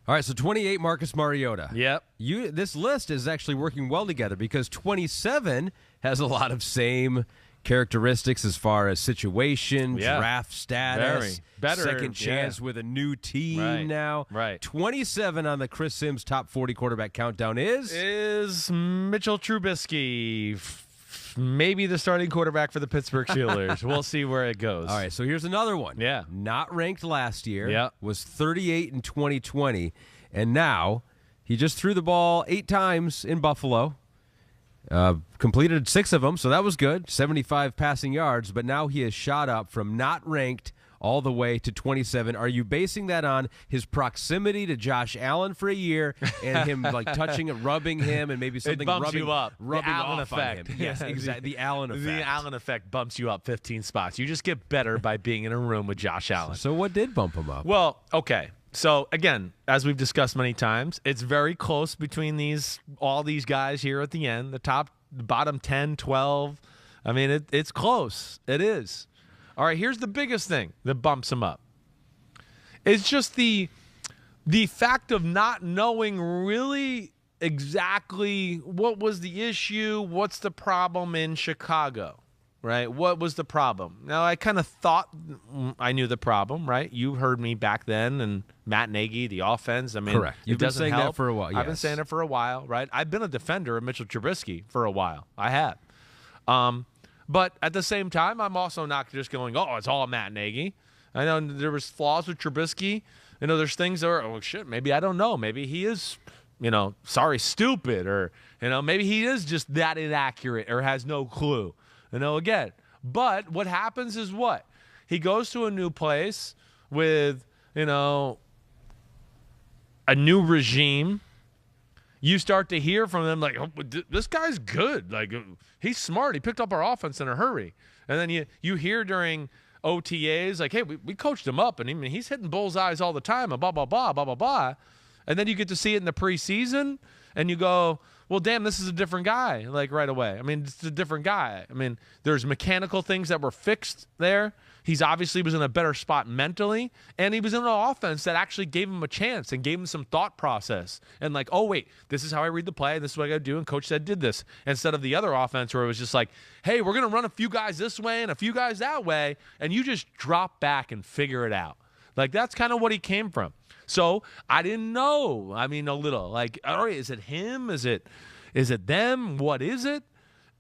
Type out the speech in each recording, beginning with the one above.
All right, so 28, Marcus Mariota. Yep. This list is actually working well together because 27 has a lot of same characteristics as far as situation, draft status, better, second chance with a new team now. Right. 27 on the Chris Simms top 40 quarterback countdown is Mitchell Trubisky. Maybe the starting quarterback for the Pittsburgh Steelers. We'll see where it goes. All right, so here's another one. Yeah. Not ranked last year. Yeah. Was 38 in 2020. And now he just threw the ball 8 times in Buffalo. Completed 6 of them, so that was good. 75 passing yards. But now he has shot up from not ranked all the way to 27. Are you basing that on his proximity to Josh Allen for a year and him like touching and rubbing him and maybe something it bumps rubbing, you up. rubbing the Allen off effect. on him? Yes, exactly. The Allen effect. The Allen effect bumps you up 15 spots. You just get better by being in a room with Josh Allen. So what did bump him up? Well, okay. So again, as we've discussed many times, it's very close between all these guys here at the end, the bottom 10, 12. I mean, it's close. It is. All right, here's the biggest thing that bumps him up. It's just the fact of not knowing really exactly what was the issue, what's the problem in Chicago, right? What was the problem? Now, I kind of thought I knew the problem, right? You heard me back then, and Matt Nagy, the offense. I mean, correct. You've been saying that for a while. Yes. I've been saying it for a while, right? I've been a defender of Mitchell Trubisky for a while. I have. But at the same time, I'm also not just going, oh, it's all Matt Nagy. I know there was flaws with Trubisky. You know, there's things that are, oh, shit, maybe I don't know. Maybe he is, stupid, or, maybe he is just that inaccurate or has no clue, again. But what happens is what? He goes to a new place with, a new regime. You start to hear from them like, oh, this guy's good. Like, he's smart. He picked up our offense in a hurry. And then you hear during OTAs like, hey, we coached him up, and he's hitting bullseyes all the time, and blah, blah, blah, blah, blah, blah. And then you get to see it in the preseason, and you go, well, damn, this is a different guy, like right away. I mean, it's a different guy. I mean, there's mechanical things that were fixed there. He's obviously was in a better spot mentally, and he was in an offense that actually gave him a chance and gave him some thought process. And like, oh, wait, this is how I read the play. This is what I got to do. And coach said did this. Instead of the other offense where it was just like, hey, we're going to run a few guys this way and a few guys that way, and you just drop back and figure it out. Like, that's kind of what he came from. So I didn't know. I mean, a little. Like, all right, is it him? Is it them? What is it?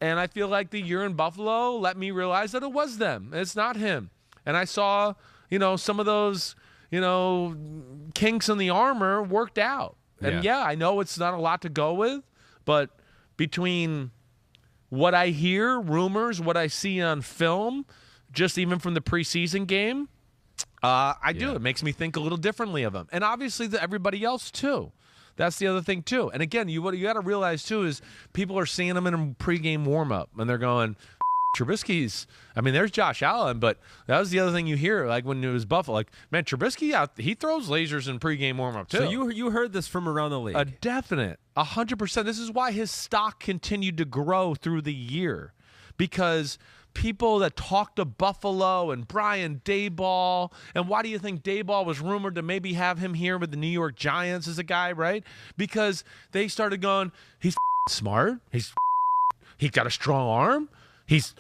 And I feel like the year in Buffalo let me realize that it was them. It's not him. And I saw, some of those, kinks in the armor worked out. And yeah, I know it's not a lot to go with, but between what I hear, rumors, what I see on film, just even from the preseason game, I do. It makes me think a little differently of him. And obviously everybody else too. That's the other thing too. And again, what you got to realize too is people are seeing him in a pregame warm-up, and they're going, Trubisky's, there's Josh Allen, but that was the other thing you hear, like when it was Buffalo. Like, man, Trubisky, he throws lasers in pregame warm-up too. So you heard this from around the league. A definite, 100%. This is why his stock continued to grow through the year, because people that talked to Buffalo and Brian Daboll, and why do you think Daboll was rumored to maybe have him here with the New York Giants as a guy, right? Because they started going, he's smart, he's got a strong arm, he's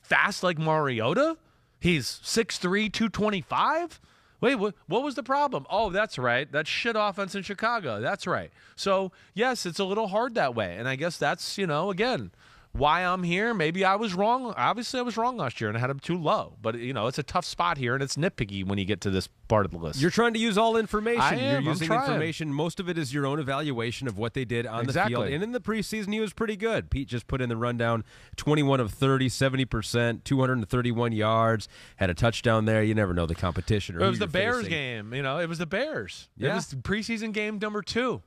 fast like Mariota, he's 6'3", 225. Wait, what was the problem? Oh, that's right, that shit offense in Chicago. That's right. So yes, it's a little hard that way, and I guess that's again, why I'm here. Maybe I was wrong. Obviously, I was wrong last year, and I had him too low. But, it's a tough spot here, and it's nitpicky when you get to this part of the list. You're trying to use all information. I am. You're using information. Most of it is your own evaluation of what they did on the field. And in the preseason, he was pretty good. Pete just put in the rundown, 21 of 30, 70%, 231 yards, had a touchdown there. You never know the competition. Or it was the Bears game. It was the Bears. Yeah. It was preseason game number 2.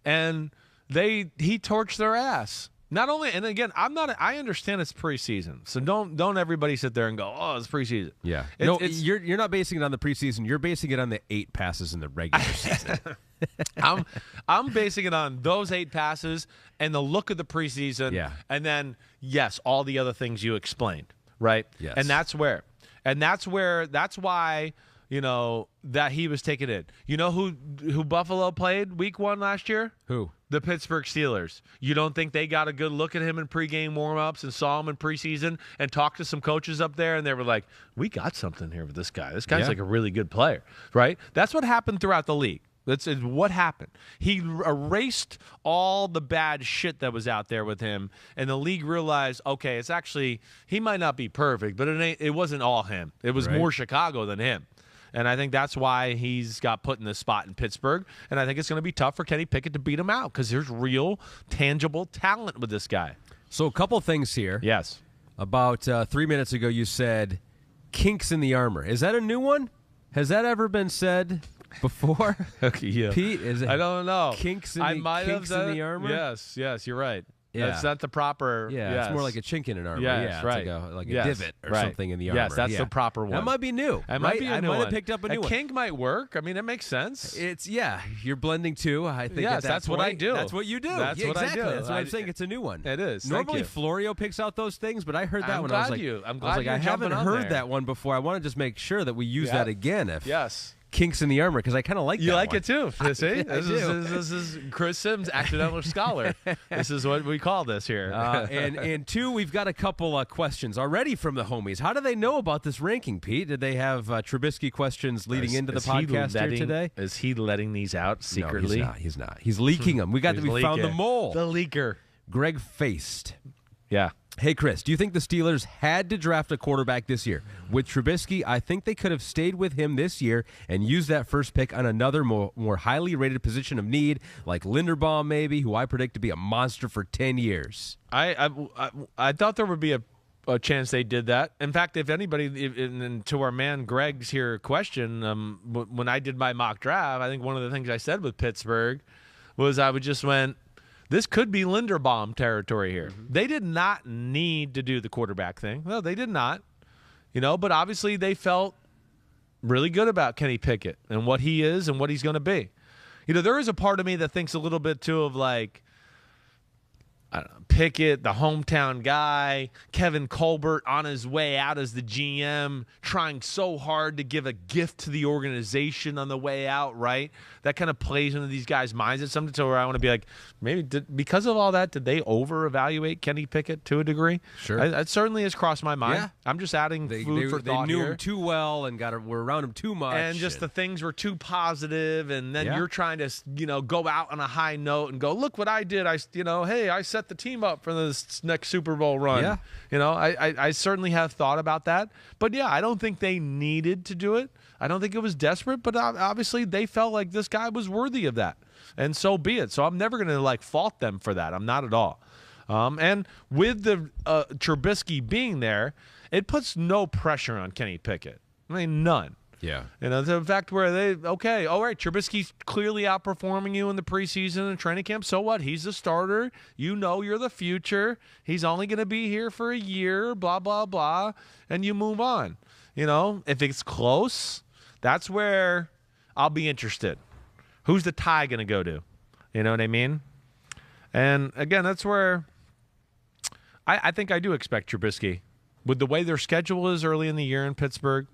And he torched their ass. Not only, and again, I understand it's preseason, so don't everybody sit there and go, oh, it's preseason. Yeah, you're not basing it on the preseason. You're basing it on the 8 passes in the regular season. I'm basing it on those 8 passes and the look of the preseason. Yeah, and then yes, all the other things you explained, right? Yes, and that's why that he was taken in. You know who Buffalo played week 1 last year? Who? The Pittsburgh Steelers. You don't think they got a good look at him in pregame warmups and saw him in preseason and talked to some coaches up there, and they were like, we got something here with this guy. This guy's like a really good player, right? That's what happened throughout the league. That's what happened. He erased all the bad shit that was out there with him, and the league realized, okay, it's actually, he might not be perfect, but it wasn't all him. It was more Chicago than him. And I think that's why he's got put in this spot in Pittsburgh. And I think it's going to be tough for Kenny Pickett to beat him out because there's real, tangible talent with this guy. So a couple things here. Yes. About 3 minutes ago, you said kinks in the armor. Is that a new one? Has that ever been said before? Okay, yeah. Pete, is it? I don't know. Kinks in the armor? Yes, you're right. Yeah. That's not the proper. Yeah, it's more like a chink in an armor. Yes, yeah, right. It's like a divot or something in the armor. Yes, that's the proper one. That might be new. That might be a new one. I might have picked up a new one. Kink might work. I mean, it makes sense. You're blending two. I think. Yes, that's what I do. That's what you do. That's what exactly. I do. That's what I'm saying. It's a new one. It is. Normally, Florio picks out those things, but I heard that one. I was like, I'm glad I haven't heard that one before. I want to just make sure that we use that again. Yes. Kinks in the armor, because I kind of like that. You like one. it too. See? This is Chris Simms, accidental scholar. This is what we call this here. And two, we've got a couple questions already from the homies. How do they know about this ranking, Pete? Did they have Trubisky questions leading into the podcast here today? Is he letting these out secretly? No, he's not. He's leaking them. We found the mole. The leaker. Greg Faced. Yeah. Hey, Chris, do you think the Steelers had to draft a quarterback this year? With Trubisky, I think they could have stayed with him this year and used that first pick on another more highly rated position of need, like Linderbaum maybe, who I predict to be a monster for 10 years. I thought there would be a chance they did that. In fact, if anybody, and to our man Greg's here question, when I did my mock draft, I think one of the things I said with Pittsburgh was I would just went, this could be Linderbaum territory here. Mm-hmm. They did not need to do the quarterback thing. No, they did not. But obviously they felt really good about Kenny Pickett and what he is and what he's going to be. There is a part of me that thinks a little bit too of like, I don't know, Pickett, the hometown guy, Kevin Colbert on his way out as the GM, trying so hard to give a gift to the organization on the way out, right? That kind of plays into these guys' minds at something to where I want to be like, maybe because of all that, did they over-evaluate Kenny Pickett to a degree? Sure. That certainly has crossed my mind. Yeah. I'm just adding food for thought They knew here. him too well and were around him too much. And just the things were too positive, and then you're trying to, go out on a high note and go, look what I did. I set the team up for this next Super Bowl run. Yeah. I certainly have thought about that. But, I don't think they needed to do it. I don't think it was desperate, but obviously they felt like this guy was worthy of that. And so be it. So I'm never going to, fault them for that. I'm not at all. And with the Trubisky being there, it puts no pressure on Kenny Pickett. I mean, none. Yeah. The fact where all right, Trubisky's clearly outperforming you in the preseason and training camp. So what? He's the starter. You're the future. He's only going to be here for a year, blah, blah, blah. And you move on. If it's close, that's where I'll be interested. Who's the tie going to go to? You know what I mean? And again, that's where I think I do expect Trubisky. With the way their schedule is early in the year in Pittsburgh,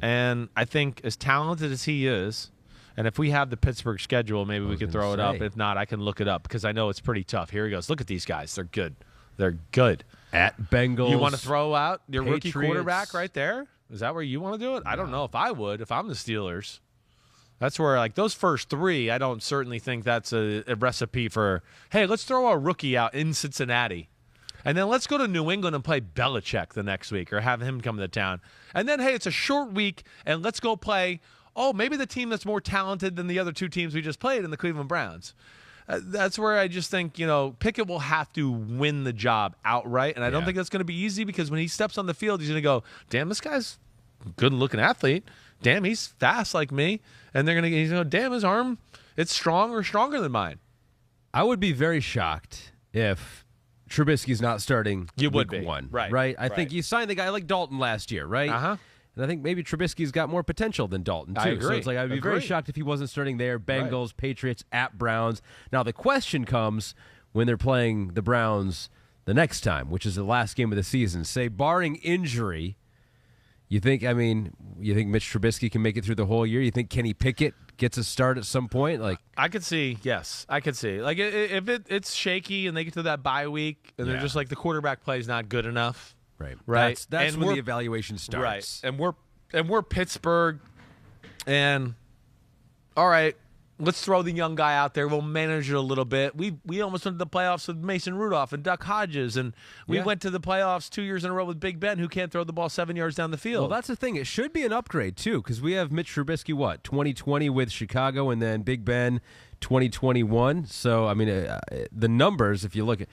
and I think as talented as he is, and if we have the Pittsburgh schedule, maybe we could throw it up. If not, I can look it up because I know it's pretty tough. Here he goes. Look at these guys. They're good. They're good. At Bengals. You want to throw out your Patriots. Rookie quarterback right there? Is that where you want to do it? No. I don't know if I would, if I'm the Steelers. That's where, those first three, I don't certainly think that's a recipe for, hey, let's throw our rookie out in Cincinnati. And then let's go to New England and play Belichick the next week or have him come to town. And then, hey, it's a short week, and let's go play, maybe the team that's more talented than the other two teams we just played in the Cleveland Browns. That's where I just think, Pickett will have to win the job outright. And I don't think that's going to be easy because when he steps on the field, he's going to go, damn, this guy's a good-looking athlete. Damn, he's fast like me. And he's going to go, damn, his arm, it's strong or stronger than mine. I would be very shocked if Trubisky's not starting week one. Right? I think you signed the guy like Dalton last year, right? Uh-huh. And I think maybe Trubisky's got more potential than Dalton, too. I agree. So it's I'd be very shocked if he wasn't starting there. Bengals, Patriots, at Browns. Now, the question comes when they're playing the Browns the next time, which is the last game of the season. Say, barring injury, You think Mitch Trubisky can make it through the whole year? You think Kenny Pickett gets a start at some point? Like, I could see, yes, I could see. Like, if it's shaky and they get to that bye week and they're just like the quarterback play is not good enough, right. That's when the evaluation starts, right? And we're Pittsburgh, and all right, let's throw the young guy out there. We'll manage it a little bit. We almost went to the playoffs with Mason Rudolph and Duck Hodges, and we went to the playoffs 2 years in a row with Big Ben, who can't throw the ball 7 yards down the field. Well, that's the thing. It should be an upgrade, too, because we have Mitch Trubisky, 2020 with Chicago, and then Big Ben 2021. So, I mean, the numbers, if you look at,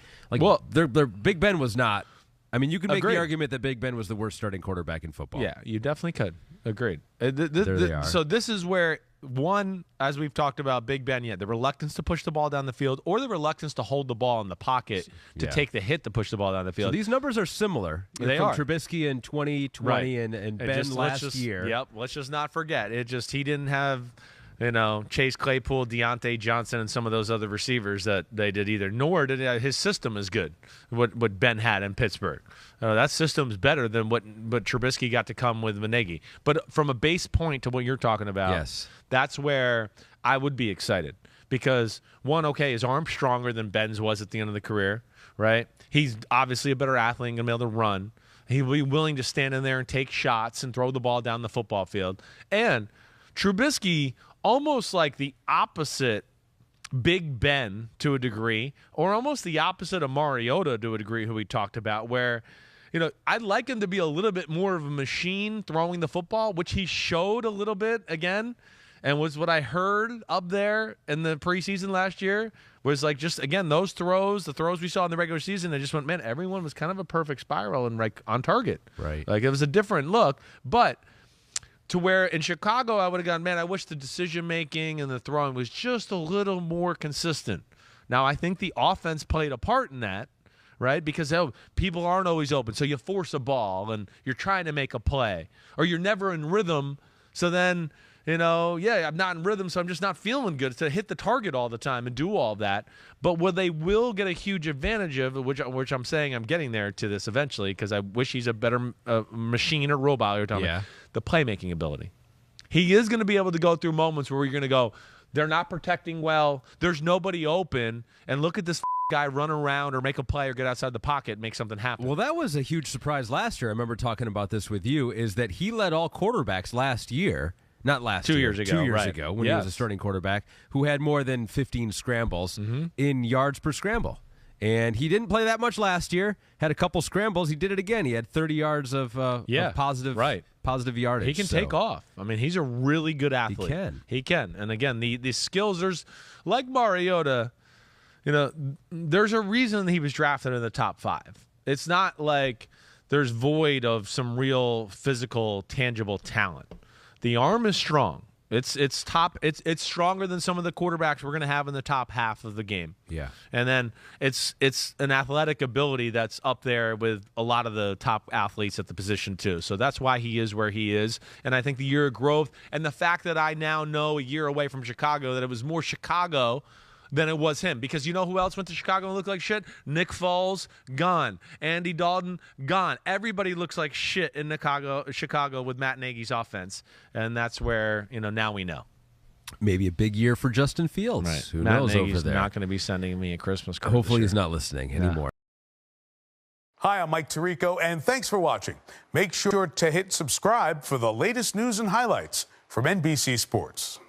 their Big Ben was not. I mean, you can make the argument that Big Ben was the worst starting quarterback in football. Yeah, you definitely could. Agreed. There they are. So this is where, one, as we've talked about, Big Ben, the reluctance to push the ball down the field or the reluctance to hold the ball in the pocket to take the hit to push the ball down the field. So these numbers are similar. They from are. Trubisky in 2020 and Ben last year. Yep, let's just not forget. He didn't have Chase Claypool, Deontay Johnson, and some of those other receivers that they did either. Nor did his system is good, what Ben had in Pittsburgh. That system's better than what Trubisky got to come with Nagy. But from a base point to what you're talking about, that's where I would be excited. Because, one, his arm's stronger than Ben's was at the end of the career, right? He's obviously a better athlete and going to be able to run. He'll be willing to stand in there and take shots and throw the ball down the football field. And Trubisky, almost like the opposite Big Ben to a degree, or almost the opposite of Mariota to a degree, who we talked about, where, I'd like him to be a little bit more of a machine throwing the football, which he showed a little bit again, and was what I heard up there in the preseason last year, was like just, again, the throws we saw in the regular season, I just went, man, everyone was kind of a perfect spiral and like on target. Right. Like it was a different look, but to where in Chicago, I would have gone, man, I wish the decision-making and the throwing was just a little more consistent. Now, I think the offense played a part in that, right? Because people aren't always open. So you force a ball, and you're trying to make a play. Or you're never in rhythm, so then, I'm not in rhythm, so I'm just not feeling good. It's to hit the target all the time and do all that. But what they will get a huge advantage of, which I'm saying I'm getting there to this eventually, because I wish he's a better machine or robot. You're telling me. The playmaking ability. He is going to be able to go through moments where you're going to go, they're not protecting well, there's nobody open, and look at this guy run around or make a play or get outside the pocket and make something happen. Well, that was a huge surprise last year. I remember talking about this with you, is that he led all quarterbacks last year. Not last 2 year. years ago. 2 years ago when he was a starting quarterback who had more than 15 scrambles in yards per scramble. And he didn't play that much last year. Had a couple scrambles. He did it again. He had 30 yards of positive yardage. He can take off. I mean, he's a really good athlete. He can. And again, the skills, there's like Mariota, there's a reason he was drafted in the top 5. It's not like there's void of some real physical, tangible talent. The arm is strong. It's stronger than some of the quarterbacks we're going to have in the top half of the game. Yeah. And then it's an athletic ability that's up there with a lot of the top athletes at the position too. So that's why he is where he is. And I think the year of growth and the fact that I now know a year away from Chicago that it was more Chicago than it was him. Because you know who else went to Chicago and looked like shit? Nick Foles, gone. Andy Dalton, gone. Everybody looks like shit in Chicago with Matt Nagy's offense. And that's where, now we know. Maybe a big year for Justin Fields. Right. Who Matt knows Nagy's over there? not going to be sending me a Christmas card. Hopefully he's not listening anymore. Hi, I'm Mike Tirico, and thanks for watching. Make sure to hit subscribe for the latest news and highlights from NBC Sports.